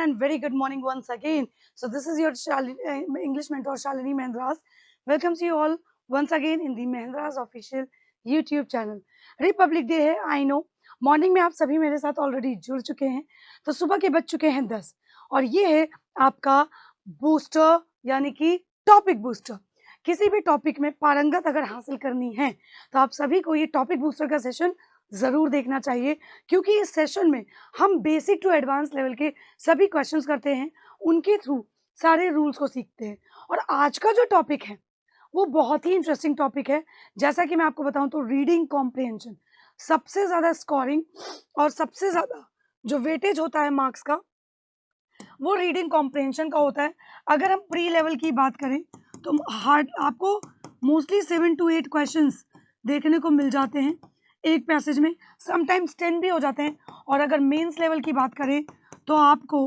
and very good morning once again. So this is your English mentor Shalini Mehndras. Welcomes you all once again in the Mehndras official YouTube channel. Republic day है, I know. Morning में आप सभी मेरे साथ already जुड़ चुके हैं, तो सुबह के बज चुके हैं 10 और ये है आपका बूस्टर यानी कि टॉपिक बूस्टर. किसी भी टॉपिक में पारंगत अगर हासिल करनी है तो आप सभी को ये टॉपिक बूस्टर का सेशन ज़रूर देखना चाहिए, क्योंकि इस सेशन में हम बेसिक टू एडवांस लेवल के सभी क्वेश्चंस करते हैं, उनके थ्रू सारे रूल्स को सीखते हैं. और आज का जो टॉपिक है वो बहुत ही इंटरेस्टिंग टॉपिक है. जैसा कि मैं आपको बताऊं तो रीडिंग कॉम्प्रिहेंशन सबसे ज़्यादा स्कोरिंग और सबसे ज़्यादा जो वेटेज होता है मार्क्स का वो रीडिंग कॉम्प्रिहेंशन का होता है. अगर हम प्री लेवल की बात करें तो हार्ड आपको मोस्टली 7 to 8 क्वेश्चंस देखने को मिल जाते हैं एक पैसेज में, समटाइम्स 10 भी हो जाते हैं. और अगर मेंस लेवल की बात करें तो आपको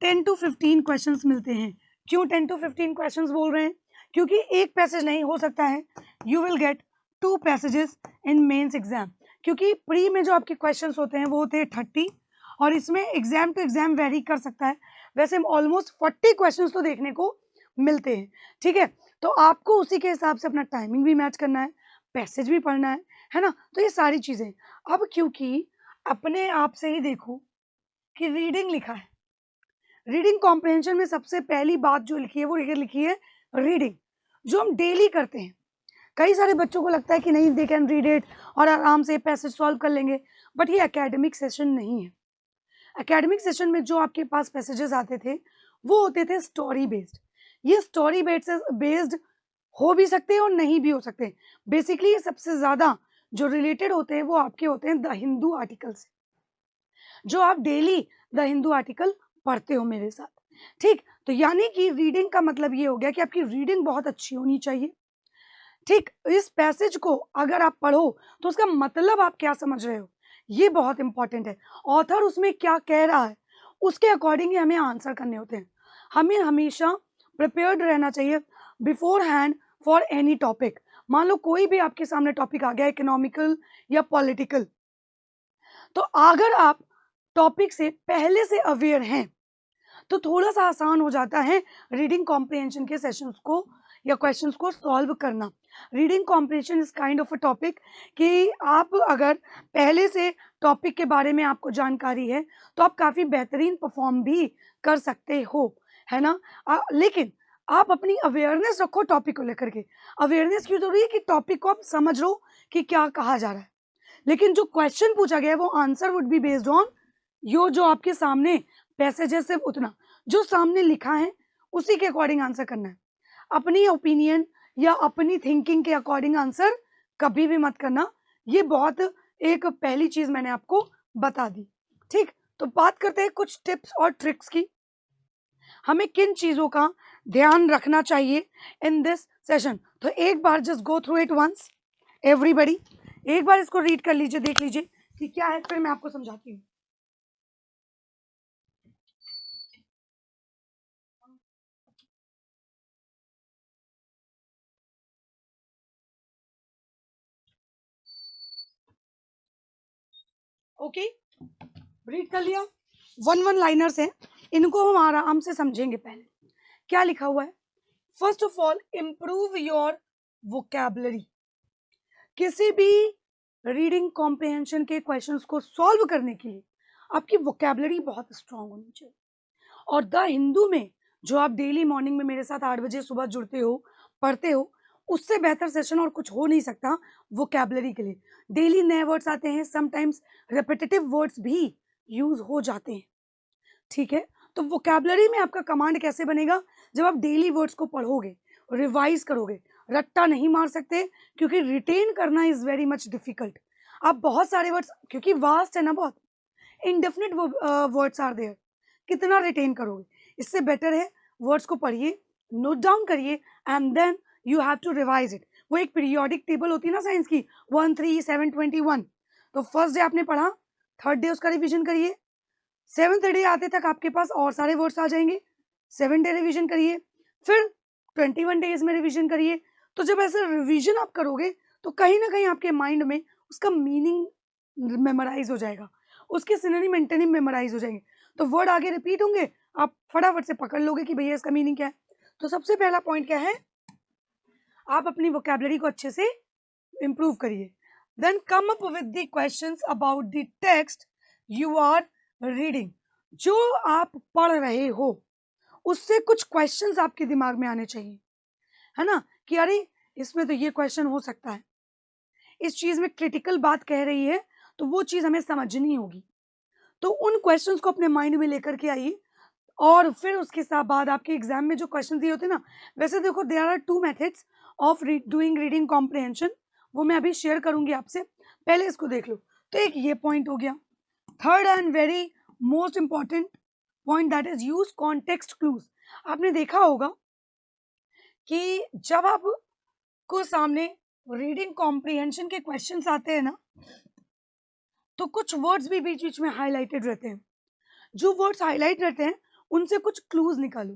10 to 15 क्वेश्चंस मिलते हैं. क्यों 10 to 15 क्वेश्चंस बोल रहे हैं? क्योंकि एक पैसेज नहीं हो सकता है, you will get 2 passages in mains exam. क्योंकि प्री में जो आपके क्वेश्चंस होते हैं वो होते हैं 30 और इसमें एग्जाम टू एग्जाम वेरी कर सकता है. वैसे ऑलमोस्ट 40 क्वेश्चंस तो देखने को मिलते हैं. ठीक है, तो आपको उसी के हिसाब से अपना टाइमिंग भी मैच करना है, पैसेज भी पढ़ना है ना. तो ये सारी चीज़ें अब क्योंकि अपने आप से ही देखो कि रीडिंग लिखा है, रीडिंग कॉम्प्रिहेंशन में सबसे पहली बात जो लिखी है वो लिखी है रीडिंग, जो हम डेली करते हैं. कई सारे बच्चों को लगता है कि नहीं दे कैन रीड इट और आराम से पैसेज सॉल्व कर लेंगे, बट ये एकेडमिक सेशन नहीं है. एकेडमिक सेशन में जो आपके पास पैसेजेस आते थे वो होते थे स्टोरी बेस्ड. ये स्टोरी बेस्ड हो भी सकते हैं और नहीं भी हो सकते. बेसिकली ये सबसे ज़्यादा जो रिलेटेड होते हैं वो आपके होते हैं द हिंदू आर्टिकल से, जो आप डेली द हिंदू आर्टिकल पढ़ते हो मेरे साथ. ठीक, तो यानी कि रीडिंग का मतलब ये हो गया कि आपकी रीडिंग बहुत अच्छी होनी चाहिए. ठीक, इस पैसेज को अगर आप पढ़ो तो उसका मतलब आप क्या समझ रहे हो ये बहुत इंपॉर्टेंट है. ऑथर उसमें क्या कह रहा है उसके अकॉर्डिंग ही हमें आंसर करने होते हैं. हमें हमेशा प्रिपेयर्ड रहना चाहिए before hand for any topic. मान लो कोई भी आपके सामने टॉपिक आ गया इकोनॉमिकल या पॉलिटिकल, तो अगर आप टॉपिक से पहले से अवेयर हैं तो थोड़ा सा आसान हो जाता है रीडिंग कॉम्प्रिहेंशन के सेशंस को या क्वेश्चंस को सॉल्व करना. Reading comprehension is kind of a topic कि आप अगर पहले से टॉपिक के बारे में आपको जानकारी है तो आप काफ़ी बेहतरीन परफॉर्म भी कर सकते हो, है ना. लेकिन आप अपनी अवेयरनेस रखो टॉपिक को लेकर के. अवेयरनेस क्यों जरूरी है? कि टॉपिक को आप समझ लो कि क्या कहा जा रहा है, लेकिन जो क्वेश्चन पूछा गया है वो answer would be based on जो आपके सामने पैसेज है, सिर्फ उतना जो सामने लिखा है उसी के अकॉर्डिंग आंसर करना है. अपनी ओपिनियन या अपनी थिंकिंग के अकॉर्डिंग आंसर कभी भी मत करना. ये बहुत एक पहली चीज मैंने आपको बता दी. ठीक, तो बात करते हैं कुछ टिप्स और ट्रिक्स की. हमें किन चीजों का ध्यान रखना चाहिए इन दिस सेशन. तो एक बार just go through it once everybody. एक बार इसको रीड कर लीजिए, देख लीजिए कि क्या है, फिर मैं आपको समझाती हूँ. ओके, रीड कर लिया. वन लाइनर्स हैं, इनको हम आराम से समझेंगे. पहले क्या लिखा हुआ है? First of all improve your vocabulary. किसी भी रीडिंग कॉम्प्रिहेंशन के क्वेश्चंस को सॉल्व करने के लिए आपकी वोकैबुलरी बहुत स्ट्रांग होनी चाहिए. और द हिंदू में जो आप डेली मॉर्निंग में मेरे साथ 8 बजे सुबह जुड़ते हो, पढ़ते हो, उससे बेहतर सेशन और कुछ हो नहीं सकता वोकैबुलरी के लिए. डेली नए वर्ड्स आते हैं, समटाइम्स रिपीटेटिव वर्ड्स भी यूज हो जाते हैं. ठीक है, तो वोकैबुलरी में आपका कमांड कैसे बनेगा? जब आप डेली वर्ड्स को पढ़ोगे, रिवाइज करोगे. रट्टा नहीं मार सकते क्योंकि रिटेन करना इज वेरी मच डिफिकल्ट. आप बहुत सारे वर्ड्स, क्योंकि वास्ट है ना, बहुत इनडेफिनिट वर्ड्स आर देयर, कितना रिटेन करोगे? इससे बेटर है वर्ड्स को पढ़िए, नोट डाउन करिए and then you have to revise it. वो एक पीरियोडिक टेबल होती है ना साइंस की, 1 3 7 21. तो फर्स्ट डे आपने पढ़ा, थर्ड डे उसका रिविजन करिए, 7th डे आते तक आपके पास और सारे वर्ड्स आ जाएंगे. 7 डे रिविजन करिए, फिर 21 डेज में रिविजन करिए. तो जब ऐसे रिविजन आप करोगे तो कहीं ना कहीं आपके माइंड में उसका मीनिंग मेमोराइज हो जाएगा, उसके सिनोनिम एंटोनिम मेमोराइज हो जाएंगे. तो वर्ड आगे रिपीट होंगे, आप फटाफट से पकड़ लोगे कि भैया इसका मीनिंग क्या है। तो सबसे पहला पॉइंट क्या है, आप अपनी वोकैबुलरी को अच्छे से इंप्रूव करिए। Then come up with the questions about the text you are reading. जो आप पढ़ रहे हो उससे कुछ क्वेश्चंस आपके दिमाग में आने चाहिए, है ना, कि अरे इसमें तो ये क्वेश्चन हो सकता है, इस चीज में क्रिटिकल बात कह रही है, तो वो चीज हमें समझनी होगी। तो उन क्वेश्चंस को अपने माइंड में लेकर के आइए, और फिर उसके साथ बाद आपके एग्जाम में जो क्वेश्चन दिए होते हैं ना, वैसे देखो there are two methods of doing reading comprehension, वो मैं अभी शेयर करूंगी आपसे, पहले इसको देख लो। तो एक ये पॉइंट हो गया। Third and very most important point, that is use context clues. आपने देखा होगा कि जब आपको सामने रीडिंग कॉम्प्रिहेंशन के क्वेश्चंस आते हैं ना, तो कुछ वर्ड्स भी बीच बीच में हाईलाइटेड रहते हैं। जो वर्ड्स हाईलाइट रहते हैं उनसे कुछ क्लूज निकालो,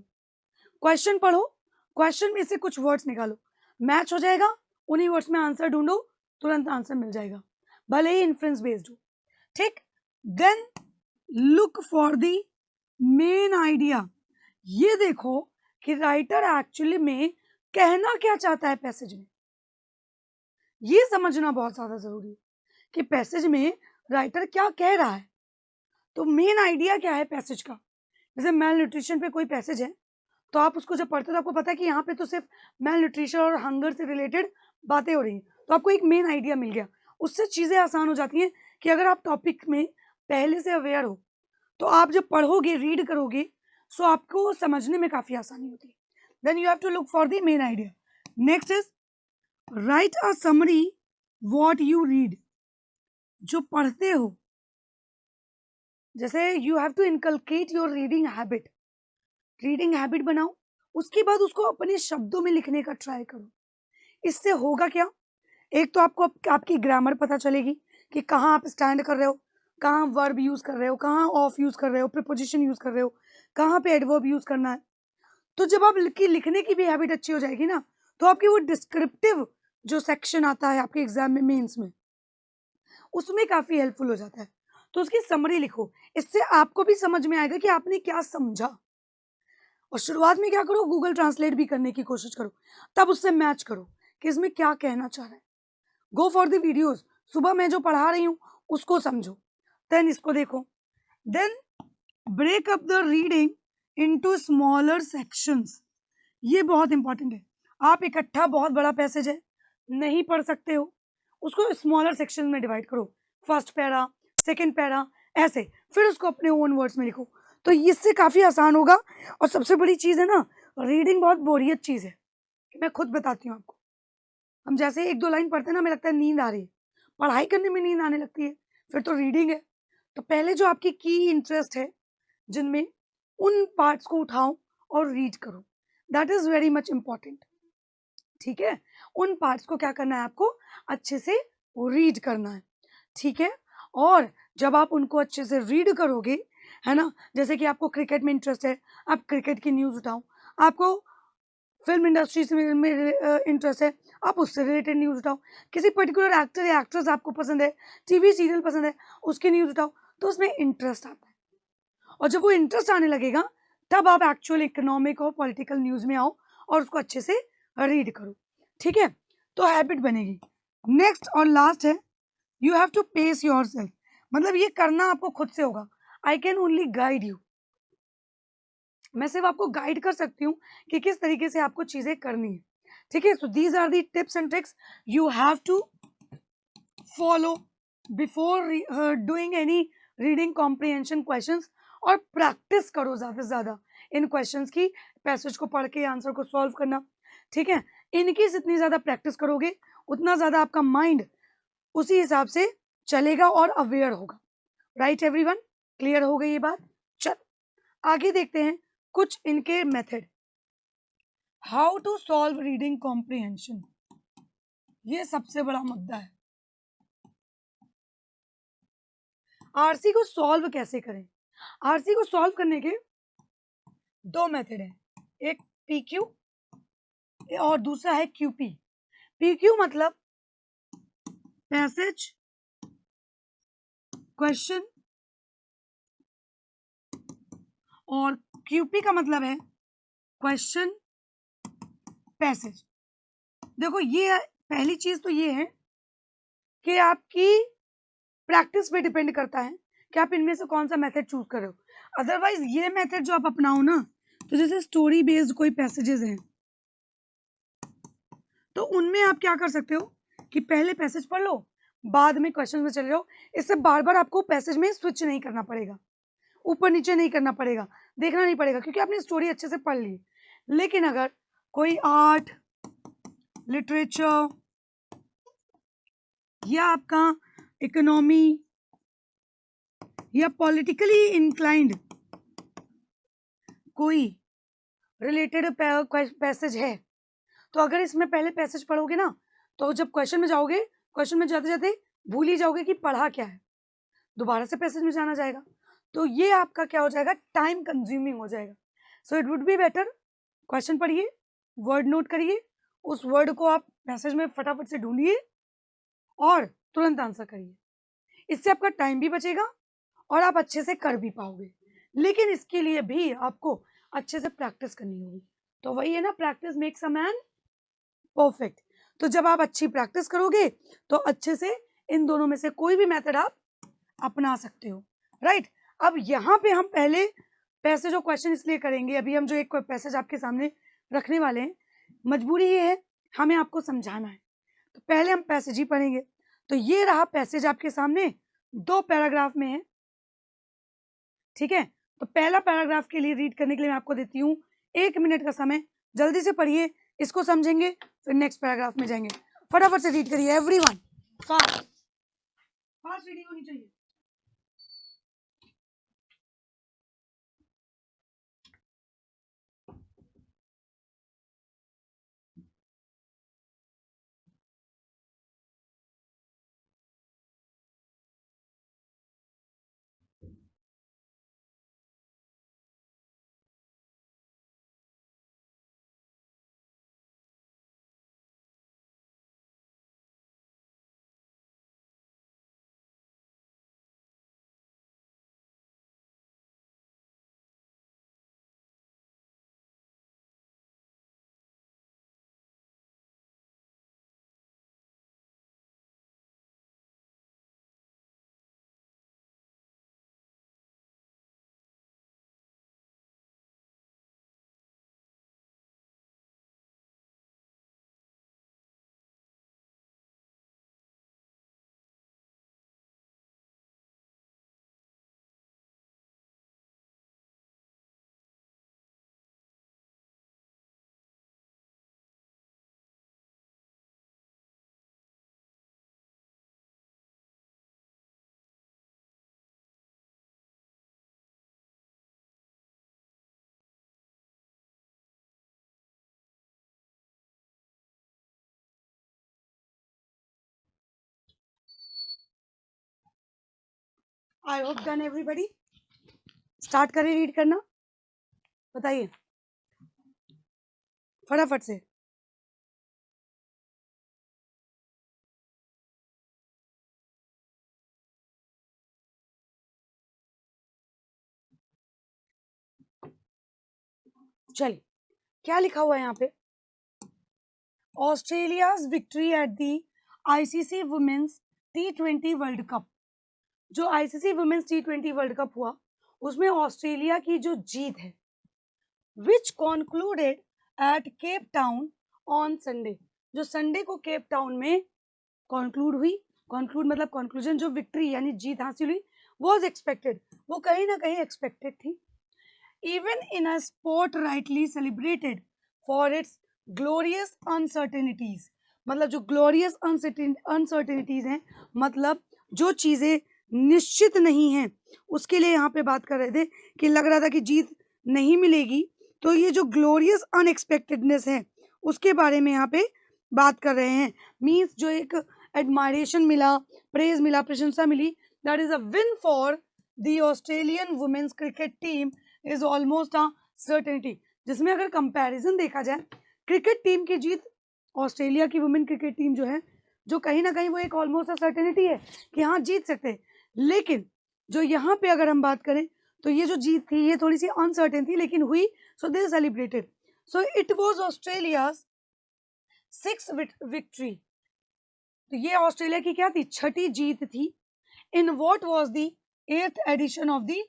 क्वेश्चन पढ़ो, क्वेश्चन में से कुछ वर्ड्स निकालो, मैच हो जाएगा, उन्हीं वर्ड्स में आंसर ढूंढो, तुरंत आंसर मिल जाएगा, भले ही इन्फ्रेंस बेस्ड हो। ठीक, then look for the main idea. ये देखो कि राइटर एक्चुअली में कहना क्या चाहता है पैसेज में, ये समझना बहुत ज्यादा जरूरी है कि पैसेज में राइटर क्या कह रहा है। तो मेन आइडिया क्या है पैसेज का, जैसे मेल न्यूट्रिशन पे कोई पैसेज है, तो आप उसको जब पढ़ते हो तो आपको पता है कि यहाँ पे तो सिर्फ मेल न्यूट्रिशन और हंगर से रिलेटेड बातें हो रही हैं, तो आपको एक मेन आइडिया मिल गया, उससे चीज़ें आसान हो जाती हैं। कि अगर आप टॉपिक में पहले से अवेयर हो, तो आप जब पढ़ोगे, रीड करोगे, सो आपको समझने में काफ़ी आसानी होती है। Then you have to look for the main idea. Next is write a summary what you read. जो पढ़ते हो, जैसे you have to inculcate your reading habit बनाओ, उसके बाद उसको अपने शब्दों में लिखने का ट्राई करो। इससे होगा क्या, एक तो आपको आपकी ग्रामर पता चलेगी कि कहाँ आप स्टैंड कर रहे हो, कहाँ वर्ब यूज कर रहे हो, कहाँ ऑफ यूज कर रहे हो, प्रीपोजिशन यूज कर रहे हो, कहाँ पे एडवर्ब यूज करना है। तो जब आप लिखने की भी हैबिट अच्छी हो जाएगी ना, तो आपकी वो डिस्क्रिप्टिव जो सेक्शन आता है आपके एग्जाम में, मेंस में, उसमें काफी हेल्पफुल हो जाता है। तो उसकी समरी लिखो, इससे आपको भी समझ में आएगा कि आपने क्या समझा। और शुरुआत में क्या करो, गूगल ट्रांसलेट भी करने की कोशिश करो, तब उससे मैच करो कि इसमें क्या कहना चाह रहा है। गो फॉर द वीडियोस, सुबह मैं जो पढ़ा रही हूँ उसको समझो, देन इसको देखो। Then break up the reading into smaller sections. ये बहुत इंपॉर्टेंट है। आप इकट्ठा बहुत बड़ा पैसेज है नहीं पढ़ सकते हो, उसको स्मॉलर सेक्शन में डिवाइड करो, फर्स्ट पैरा, सेकंड पैरा, ऐसे, फिर उसको अपने ओन वर्ड्स में लिखो, तो इससे काफी आसान होगा। और सबसे बड़ी चीज है ना, रीडिंग बहुत बोरियत चीज है, मैं खुद बताती हूँ आपको। हम जैसे एक दो लाइन पढ़ते हैं ना, हमें लगता है नींद आ रही है, पढ़ाई करने में नींद आने लगती है, फिर तो रीडिंग है। तो पहले जो आपकी की इंटरेस्ट है जिनमें, उन पार्ट्स को उठाओ और रीड करो, that is very much important. ठीक है, उन पार्ट्स को क्या करना है, आपको अच्छे से रीड करना है। ठीक है, और जब आप उनको अच्छे से रीड करोगे, है ना, जैसे कि आपको क्रिकेट में इंटरेस्ट है, आप क्रिकेट की न्यूज़ उठाओ, आपको फिल्म इंडस्ट्री से में इंटरेस्ट है, आप उससे रिलेटेड न्यूज़ उठाओ, किसी पर्टिकुलर एक्टर या एक्ट्रेस आपको पसंद है, टीवी सीरियल पसंद है, उसकी न्यूज़ उठाओ, तो उसमें इंटरेस्ट आता है। और जब वो इंटरेस्ट आने लगेगा, तब आप एक्चुअल इकोनॉमिक और पॉलिटिकल न्यूज़ में आओ और उसको अच्छे से रीड करो। ठीक है, तो हैबिट बनेगी। नेक्स्ट और लास्ट है, you have to pace yourself. मतलब ये करना आपको खुद से होगा, I can only guide you. मैं सिर्फ आपको गाइड कर सकती हूँ कि किस तरीके से आपको चीजें करनी है। ठीक है, so these are the tips and tricks you have to follow before doing any reading comprehension questions. और प्रैक्टिस करो ज्यादा से ज्यादा इन क्वेश्चंस की, पैसेज को पढ़ के आंसर को सॉल्व करना। ठीक है, इनकी जितनी ज्यादा प्रैक्टिस करोगे, उतना ज्यादा आपका माइंड उसी हिसाब से चलेगा और अवेयर होगा। राइट एवरीवन, क्लियर हो गई ये बात। चल आगे देखते हैं कुछ इनके method. How to solve reading comprehension, ये सबसे बड़ा मुद्दा है। आरसी को सॉल्व कैसे करें, आरसी को सॉल्व करने के दो मेथड हैं, एक पीक्यू और दूसरा है क्यूपी। पीक्यू मतलब पैसेज क्वेश्चन और क्यूपी का मतलब है क्वेश्चन पैसेज। देखो ये पहली चीज तो ये है कि आपकी प्रैक्टिस पे डिपेंड करता है कि आप इनमें से कौन सा मेथड चूज कर रहे हो। अदरवाइज ये मेथड जो आप अपनाओ ना, तो जैसे स्टोरी बेस्ड कोई पैसेजेस हैं तो उनमें आप क्या कर सकते हो कि पहले पैसेज पढ़ लो, बाद में क्वेश्चन में चले जाओ। इससे बार बार आपको पैसेज में स्विच नहीं करना पड़ेगा, ऊपर नीचे नहीं करना पड़ेगा, देखना नहीं पड़ेगा, क्योंकि आपने स्टोरी अच्छे से पढ़ ली। लेकिन अगर कोई आर्ट, लिटरेचर या आपका इकोनॉमी या पॉलिटिकली इंक्लाइंड कोई रिलेटेड पैसेज है, तो अगर इसमें पहले पैसेज पढ़ोगे ना, तो जब क्वेश्चन में जाओगे, क्वेश्चन में जाते जाते भूल ही जाओगे कि पढ़ा क्या है, दोबारा से पैसेज में जाना जाएगा, तो ये आपका क्या हो जाएगा, टाइम कंज्यूमिंग हो जाएगा। So it would be better, question पढ़िए, वर्ड नोट करिए, उस वर्ड को आप पैसेज में फटाफट से ढूंढिए और तुरंत आंसर करिए। इससे आपका टाइम भी बचेगा और आप अच्छे से कर भी पाओगे। लेकिन इसके लिए भी आपको अच्छे से प्रैक्टिस करनी होगी। तो वही है ना, practice makes a man perfect. तो जब आप अच्छी प्रैक्टिस करोगे तो अच्छे से इन दोनों में से कोई भी मेथड आप अपना सकते हो, राइट। अब यहाँ पे हम पहले पैसेज और क्वेश्चन इसलिए करेंगे, अभी हम जो एक पैसेज आपके सामने रखने वाले हैं, मजबूरी ये है हमें आपको समझाना है, तो पहले हम पैसेज ही पढ़ेंगे। तो ये रहा पैसेज आपके सामने, 2 पैराग्राफ में है, ठीक है। तो पहला पैराग्राफ के लिए रीड करने के लिए मैं आपको देती हूँ 1 मिनट का समय, जल्दी से पढ़िए, इसको समझेंगे फिर नेक्स्ट पैराग्राफ में जाएंगे। फटाफट से रीड करिए एवरीवन, फास्ट फास्ट रीडिंग होनी चाहिए। I hope done everybody. Start करें रीड करना, बताइए फटाफट से। चलिए, क्या लिखा हुआ है यहाँ पे, Australia's victory at the ICC women's T20 world cup. जो ICC women's T20 world cup हुआ, उसमें ऑस्ट्रेलिया की जो जीत है, which concluded at Cape Town on Sunday, जो संडे को केप टाउन में कॉन्क्लूड हुई। कॉन्क्लूड मतलब कंक्लूजन, जो विक्ट्री यानी जीत हासिल हुई, वॉज एक्सपेक्टेड, वो कहीं ना कहीं एक्सपेक्टेड थी। Even in a sport rightly celebrated for its glorious uncertainties, मतलब जो glorious uncertainties हैं, मतलब जो चीजें निश्चित नहीं हैं, उसके लिए यहाँ पे बात कर रहे थे कि लग रहा था कि जीत नहीं मिलेगी, तो ये जो glorious unexpectedness है उसके बारे में यहाँ पे बात कर रहे हैं। मीन्स जो एक एडमायरेशन मिला, प्रेज मिला, प्रशंसा मिली, that is a win for the Australian women's cricket team is almost a certainty. जिसमें अगर कंपैरिजन देखा जाए, क्रिकेट टीम की जीत, ऑस्ट्रेलिया की वुमेन क्रिकेट टीम जो है, जो कहीं ना कहीं वो एक ऑलमोस्ट अ सर्टेनिटी है कि हाँ जीत सकते हैं। लेकिन जो यहाँ पे अगर हम बात करें तो ये जो जीत थी ये थोड़ी सी अनसर्टेन थी लेकिन हुई, so they celebrated. So it was Australia's 6th victory. तो ये ऑस्ट्रेलिया की क्या थी, छठी जीत थी. In what was the 8th edition of the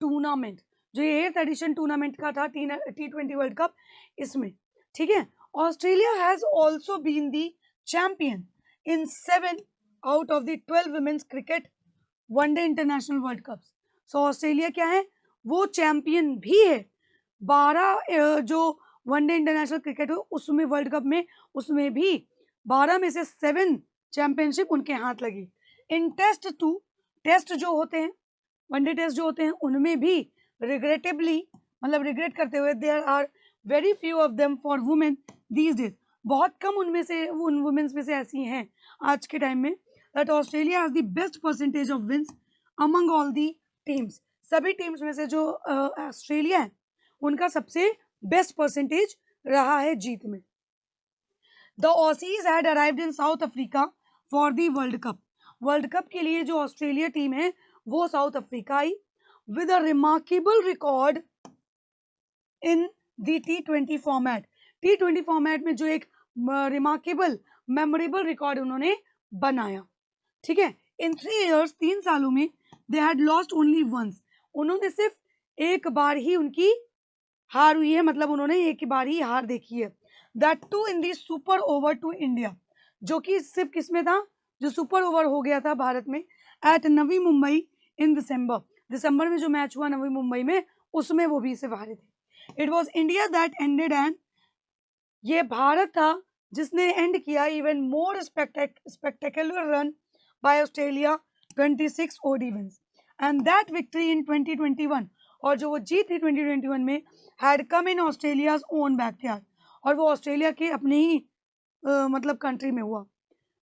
tournament. जो ये 8th एडिशन टूर्नामेंट का था T20 वर्ल्ड कप, इसमें. ठीक है. Australia has also been the champion in 7 out of the 12 women's cricket one day international world cup. So Australia क्या है, वो चैंपियन भी है 12 जो वनडे इंटरनेशनल क्रिकेट हो उसमें, वर्ल्ड कप में, उसमें भी 12 में से 7 चैंपियनशिप उनके हाथ लगी. इन टेस्ट जो होते हैं, वनडे टेस्ट जो होते हैं, उनमें भी रिग्रेटेबली, मतलब रिग्रेट करते हुए, there are very few of them for women these days. बहुत कम उनमें से, उन वुमेन्स में से ऐसी हैं आज के टाइम में, that Australia has the best percentage of wins among all the teams. सभी टीम्स में से जो ऑस्ट्रेलिया है उनका सबसे बेस्ट परसेंटेज रहा है जीत में. The Aussies had arrived in South Africa for the world cup. World cup के लिए जो ऑस्ट्रेलिया टीम है वो south Africa I with a remarkable record in the T20 format. T20 format में जो एक रिमार्केबल मेमोरेबल रिकॉर्ड उन्होंने बनाया. ठीक है. इन 3 years, 3 सालों में, they had lost only once. उन्होंने सिर्फ एक बार ही उनकी हार हुई है, मतलब उन्होंने एक बार ही हार देखी है. That too in the super over to India. जो कि सिर्फ किसमें था, जो सुपर ओवर हो गया था भारत में एट नवी मुंबई इन दिसंबर में जो मैच हुआ नवी मुंबई में, उसमें वो भी सिर्फ हारे थे. It was India that ended, and ये भारत था जिसने एंड किया even more spectacular run by Australia 26 OD wins. And that victory in 2021, और जो वो जीत थी 2021 में, had come in Australia's own backyard, और वो ऑस्ट्रेलिया के अपने ही मतलब कंट्री में हुआ.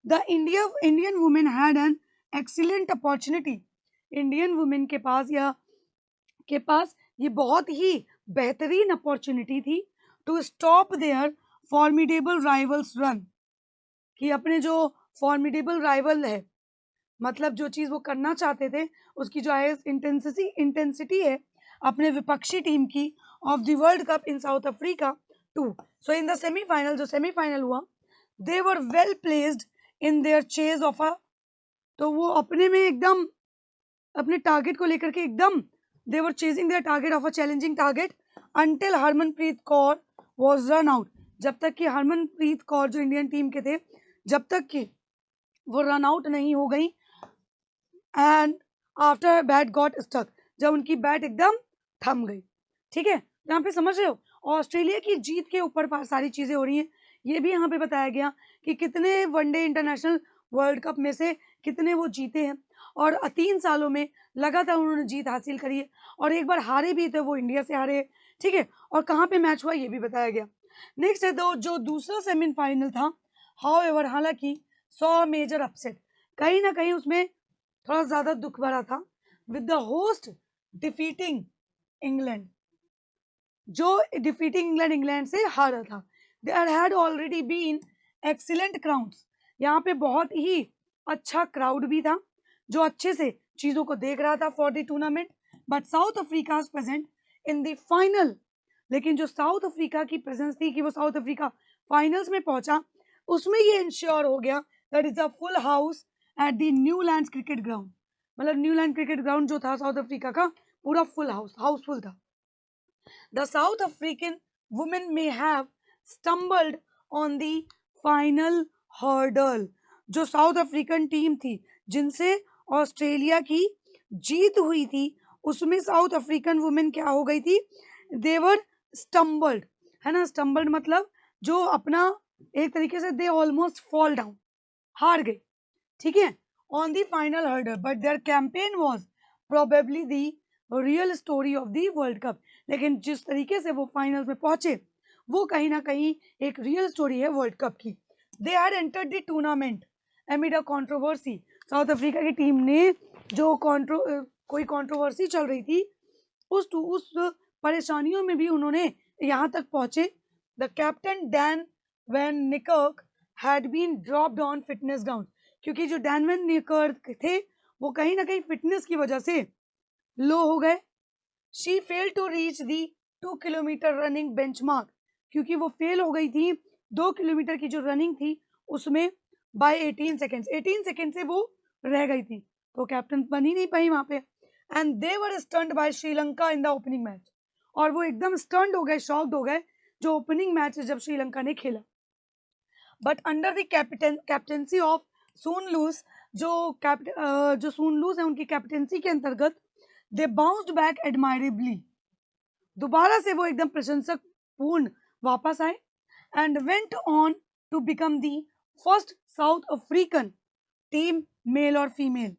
The Indian women had an excellent opportunity. Indian women के पास ये बहुत ही बेहतरीन अपॉर्चुनिटी थी to stop their formidable rivals run. कि अपने जो फॉर्मिडेबल राइवल है, मतलब जो चीज वो करना चाहते थे उसकी जो हाईएस्ट इंटेंसिटी है अपने विपक्षी टीम की, of the world cup in South Africa too. So in the semifinal, जो सेमीफाइनल हुआ, they were well placed in their chase of a, तो वो अपने में एकदम अपने टारगेट को लेकर के एकदम, they were chasing their target of a challenging target until Harmanpreet Kaur was run out. जब तक कि हरमनप्रीत कौर जो इंडियन टीम के थे, जब तक कि वो रन आउट नहीं हो गई, and after bat got stuck, जब उनकी बैट एकदम थम गई. ठीक है. यहाँ पे समझ रहे हो, ऑस्ट्रेलिया की जीत के ऊपर सारी चीजें हो रही हैं. ये भी यहाँ पे बताया गया कि कितने वनडे इंटरनेशनल वर्ल्ड कप में से कितने वो जीते हैं, और 3 सालों में लगातार उन्होंने जीत हासिल करी है, और एक बार हारे भी थे, वो इंडिया से हारे. ठीक है. और कहाँ पे मैच हुआ ये भी बताया गया. नेक्स्ट है जो दूसरा सेमीफाइनल था, हाउएवर, हालांकि सॉ मेजर अपसेट, कहीं ना कहीं उसमें थोड़ा ज्यादा दुख भरा था, with the host defeating England. जो डिफीटिंग इंग्लैंड से हारा था. There had already been excellent crowds. यहाँ पे बहुत ही अच्छा क्राउड भी था जो अच्छे से चीजों को देख रहा था for the tournament. But south Africa present in the final. लेकिन जो साउथ अफ्रीका की प्रेजेंस थी कि वो साउथ अफ्रीका फाइनल्स में पहुंचा, उसमें ये इंश्योर हो गया that is a full house at the Newlands cricket ground. मतलब न्यूलैंड क्रिकेट ग्राउंड जो था साउथ अफ्रीका का, पूरा फुल हाउसफुल था. The South African women may have stumbled on the final hurdle. जो साउथ अफ्रीकन टीम थी जिनसे ऑस्ट्रेलिया की जीत हुई थी, उसमें साउथ अफ्रीकन वुमेन क्या हो गई थी, देवर स्टम्बल्ड, है ना. स्टम्बल्ड मतलब जो अपना एक तरीके से दे ऑलमोस्ट फॉल डाउन, हार गई. ठीक है. On the final hurdle, but their campaign was probably the real story of the world cup. लेकिन जिस तरीके से वो फाइनल्स में पहुंचे, वो कहीं ना कहीं एक रियल स्टोरी है वर्ल्ड कप की. They had entered the tournament एमिड a controversy. South Africa की टीम ने जो कोई कंट्रोवर्सी चल रही थी, उस परेशानियों में भी उन्होंने यहाँ तक पहुंचे. The captain Dane van Niekerk had been dropped on fitness ground. क्योंकि जो डैन वैन निकर्क थे वो कहीं ना कहीं फिटनेस की वजह से लो हो गए, she fail to reach the 2 kilometre running benchmark, क्योंकि वो फेल हो गई थी 2 किलोमीटर की जो रनिंग थी उसमें बाय 18 सेकेंड्स, 18 सेकेंड से वो रह गई थी, तो कैप्टन बन ही नहीं पाई वहां पे। And they were stunned by Sri Lanka in the opening match, और वो एकदम स्टन्ड हो गए, शॉक्ड हो गए जो ओपनिंग मैच जब श्रीलंका ने खेला। But under the captaincy of Sune Luus, जो सून लूस है उनकी कैप्टेंसी के अंतर्गत, दे बाउंस्ड बैक एडमायरेबली, दोबारा से वो एकदम प्रशंसक पूर्ण वापस आए। And went on to become the first South African team, male और फीमेल,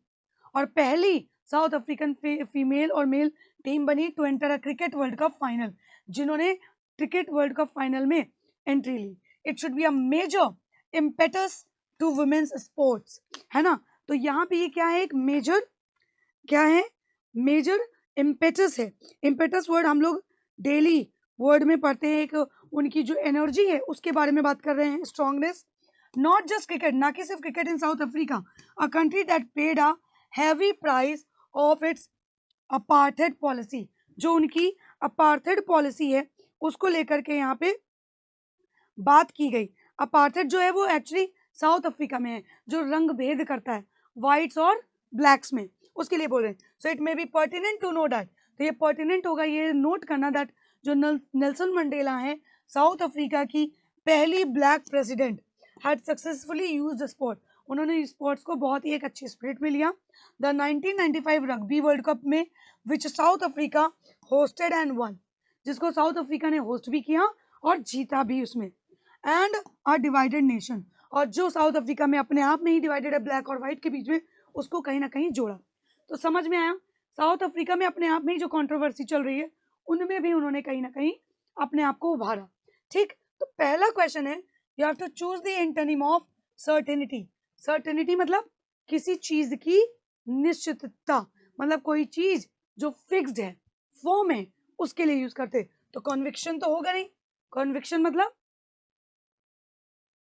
और पहली साउथ अफ्रीकन फीमेल और मेल टीम बनी to enter a cricket world cup final, जिन्होंने क्रिकेट वर्ल्ड कप फाइनल में एंट्री ली। It should be a major impetus to women's sports, है ना। तो यहाँ पे ये क्या है, एक मेजर, क्या है, मेजर इम्पेटस है। इम्पेटस वर्ड हम लोग डेली वर्ड में पढ़ते हैं, एक उनकी जो एनर्जी है उसके बारे में बात कर रहे हैं, स्ट्रॉन्गनेस। नॉट जस्ट क्रिकेट, ना कि सिर्फ cricket in South Africa, a country that paid a heavy price of its apartheid policy, जो उनकी अपार्थेड पॉलिसी है उसको लेकर के यहाँ पे बात की गई। अपार्थेड जो है वो एक्चुअली साउथ अफ्रीका में है, जो रंग भेद करता है व्हाइट्स और ब्लैक्स में, उसके लिए बोल रहे हैं। So it may be pertinent to know that, तो ये पर्टिनेंट होगा, ये नोट करना दैट जो नेल्सन मंडेला है साउथ अफ्रीका की पहली black president, had successfully used sport, उन्होंने स्पोर्ट्स को बहुत ही एक अच्छी स्पिरिट में लिया। द 1995 रग्बी वर्ल्ड कप में which South Africa hosted and won, जिसको साउथ अफ्रीका ने होस्ट भी किया और जीता भी उसमें। एंड अ डिवाइडेड नेशन, और जो साउथ अफ्रीका में अपने आप में ही डिवाइडेड है ब्लैक और व्हाइट के बीच में, उसको कहीं ना कहीं जोड़ा। तो समझ में आया, साउथ अफ्रीका में अपने आप में ही जो कंट्रोवर्सी चल रही है उनमें भी उन्होंने कहीं ना कहीं अपने आप को उभारा। ठीक, तो पहला क्वेश्चन है, you have to choose the antonym of certainty. Certainty मतलब किसी चीज की निश्चितता, मतलब कोई चीज जो फिक्स्ड है, फॉर्म है, उसके लिए यूज करते। तो कॉन्विक्शन तो होगा नहीं, कॉन्विक्शन मतलब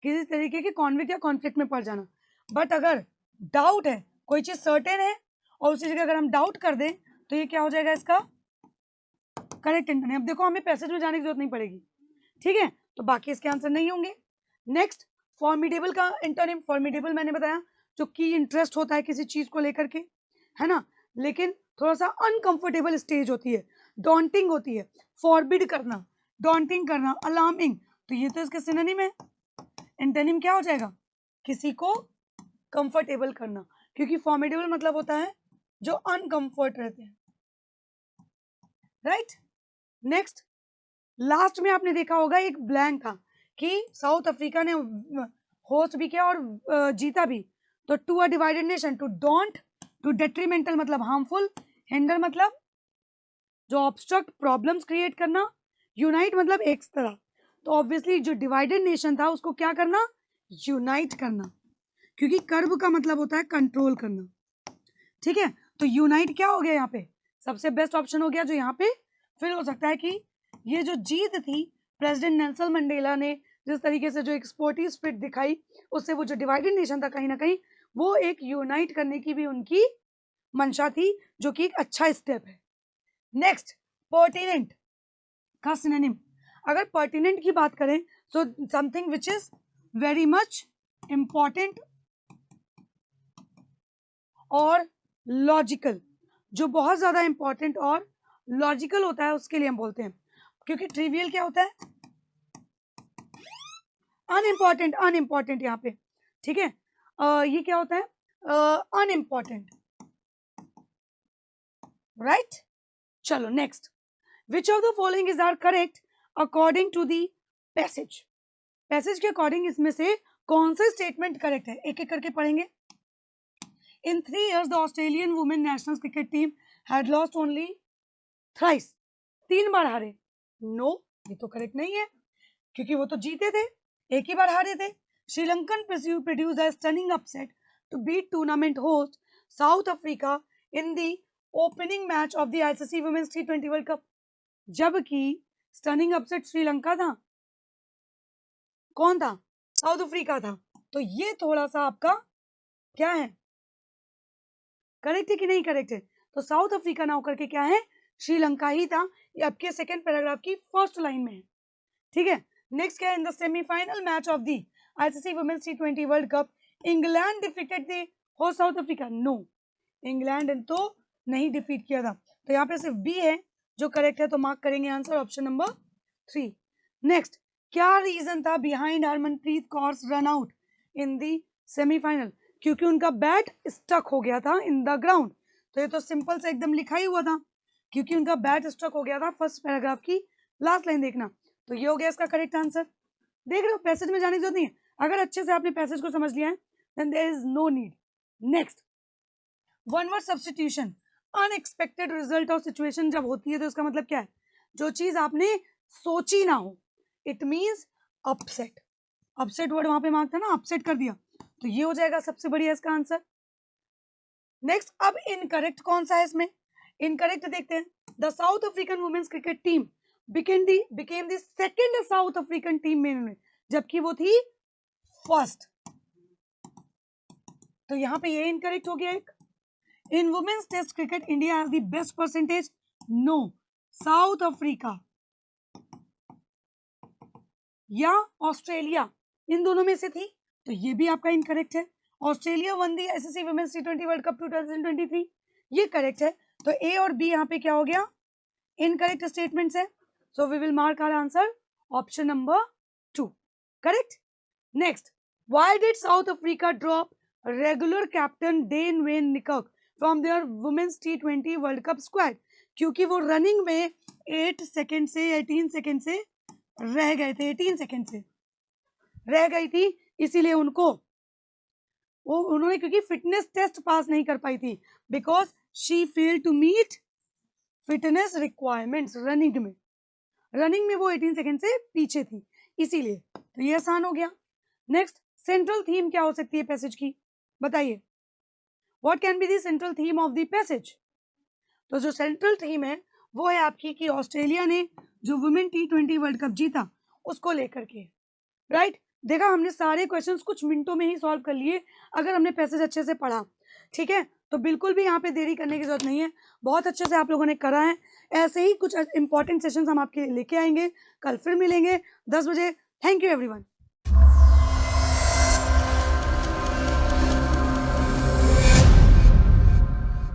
किसी तरीके के कॉन्फ्लिक्ट या कॉन्फ्लिक्ट में पड़ जाना। बट अगर डाउट है, कोई चीज सर्टेन है और उसी जगह अगर हम डाउट कर दें तो ये क्या हो जाएगा, इसका करेक्ट एंटोनिम। अब देखो हमें पैसेज में जाने की जरूरत नहीं पड़ेगी, ठीक है, तो बाकी इसके आंसर नहीं होंगे। नेक्स्ट, फॉर्मिडेबल का एंटोनिम, फॉर्मिडेबल मैंने बताया जो की इंटरेस्ट होता है किसी चीज को लेकर के, है ना, लेकिन थोड़ा सा अनकंफर्टेबल स्टेज होती है, डॉन्टिंग होती है, फॉरबिड करना, डॉन्टिंग करना, अलार्मिंग, तो ये तो इसके सिनोनिम है। एंटोनिम क्या हो जाएगा, किसी को कंफर्टेबल करना, क्योंकि फॉर्मिडेबल मतलब होता है जो अनकंफर्ट रहते हैं, राइट। नेक्स्ट, लास्ट में आपने देखा होगा एक ब्लैंक था कि साउथ अफ्रीका ने होस्ट भी किया और जीता भी। तो to a divided nation, to don't, to detrimental मतलब हार्मफुल, हिंडर मतलब जो ऑब्स्ट्रक्ट, प्रॉब्लम्स क्रिएट करना, यूनाइट मतलब एक तरह। तो ऑब्वियसली जो डिवाइडेड नेशन था उसको क्या करना, यूनाइट करना, क्योंकि कर्व का मतलब होता है कंट्रोल करना, ठीक है। तो यूनाइट क्या हो गया यहाँ पे, सबसे बेस्ट ऑप्शन हो गया जो यहाँ पे फिर हो सकता है कि ये जो जीत थी प्रेसिडेंट नेल्सन मंडेला ने जिस तरीके से जो एक स्पोर्टिव स्पिरिट दिखाई, उससे वो जो डिवाइडेड नेशन था कहीं ना कहीं वो एक यूनाइट करने की भी उनकी मंशा थी, जो कि एक अच्छा स्टेप है। नेक्स्ट, पर्टिनेंट का सिनोनिम, अगर पर्टिनेंट की बात करें तो something which is very much important और लॉजिकल, जो बहुत ज्यादा इंपॉर्टेंट और लॉजिकल होता है उसके लिए हम बोलते हैं। क्योंकि ट्रिवियल क्या होता है, अनइम्पॉर्टेंट, अनइम्पॉर्टेंट यहाँ पे, ठीक है। ये क्या होता है, अनइम्पॉर्टेंट, राइट। चलो next, which of the following is are correct according to the passage. Passage के अकॉर्डिंग इसमें से कौन सा स्टेटमेंट करेक्ट है, एक एक करके पढ़ेंगे। In 3 years, the Australian women national cricket team had lost only thrice. 3 बार हारे। नो, ये तो करेक्ट नहीं है, क्योंकि वो तो जीते थे, एक ही बार हारे थे। Sri Lankan produced a stunning upset to beat tournament host South Africa in the opening match of the ICC Women's T20 World Cup. जबकि स्टनिंग अपसेट श्रीलंका था, कौन था, साउथ अफ्रीका था। तो ये थोड़ा सा आपका क्या है, करेक्ट है कि नहीं करेक्ट है, तो साउथ अफ्रीका ना होकर के क्या है, श्रीलंका ही था, ये आपके सेकेंड पैराग्राफ की फर्स्ट लाइन में है, ठीक है। नेक्स्ट क्या है, in the semifinal match of the ICC women's T20 world cup England defeated the host South Africa. No, England तो नहीं डिफीट किया था, तो यहाँ पे सिर्फ बी है जो करेक्ट है, तो मार्क करेंगे आंसर ऑप्शन नंबर 3। नेक्स्ट, क्या रीजन था behind Harmanpreet Kaur's run out in the semifinal? क्योंकि उनका बैट स्टक हो गया था इन द ग्राउंड। तो ये तो सिंपल से एकदम लिखा ही हुआ था, क्योंकि उनका बैट स्टक हो गया था। फर्स्ट पैराग्राफ की लास्ट लाइन देखना, तो ये हो गया इसका करेक्ट आंसर। देख रहे हो, पैसेज में जाने की जरूरत नहीं है, अगर अच्छे से आपने पैसेज को समझ लिया है then there is no need. Next, one word substitution, unexpected result of situation जब होती है तो इसका मतलब क्या है? जो चीज आपने सोची ना हो, it means upset. Upset word वहां पे मार्क था ना, अपसेट कर दिया, तो ये हो जाएगा सबसे बढ़िया इसका आंसर। नेक्स्ट, अब इनकरेक्ट कौन सा है इसमें? इनकरेक्ट देखते हैं। The South African women's cricket team became the second South African team में, जबकि वो थी फर्स्ट, तो यहाँ पे ये इनकरेक्ट हो गया एक। In women's test cricket India has the best percentage. No, South Africa या ऑस्ट्रेलिया, इन दोनों में से थी, तो ये भी आपका इनकरेक्ट है। Australia won the ICC women's T20 world cup 2023, ये करेक्ट है। तो ए और बी यहाँ पे क्या हो गया? इनकरेक्ट स्टेटमेंट्स है, so we will mark our answer option number 2, correct. Next, why did South Africa drop regular captain Dane Wayne Nickok from their women's T20 World Cup squad? क्योंकि वो रनिंग में 8 second से 18 second से रह गए थे, 18 second से रह गई थी, इसीलिए उन्होंने क्योंकि फिटनेस टेस्ट पास नहीं कर पाई थी, because she failed to meet fitness requirements. Running में वो 18 सेकेंड से पीछे थी, इसीलिए, तो ये आसान हो गया। नेक्स्ट, सेंट्रल थीम क्या हो सकती है पैसेज की, बताइए। What can be the central theme of the passage? तो जो सेंट्रल थीम है वो है आपकी कि ऑस्ट्रेलिया ने जो वुमेन T20 वर्ल्ड कप जीता उसको लेकर के, राइट। देखा, हमने सारे क्वेश्चंस कुछ मिनटों में ही सॉल्व कर लिए अगर हमने पैसेज अच्छे से पढ़ा, ठीक है। तो बिल्कुल भी यहाँ पे देरी करने की जरूरत नहीं है, बहुत अच्छे से आप लोगों ने करा है। ऐसे ही कुछ इंपॉर्टेंट सेशंस हम आपके लिए लेके आएंगे, कल फिर मिलेंगे 10 बजे। Thank you everyone.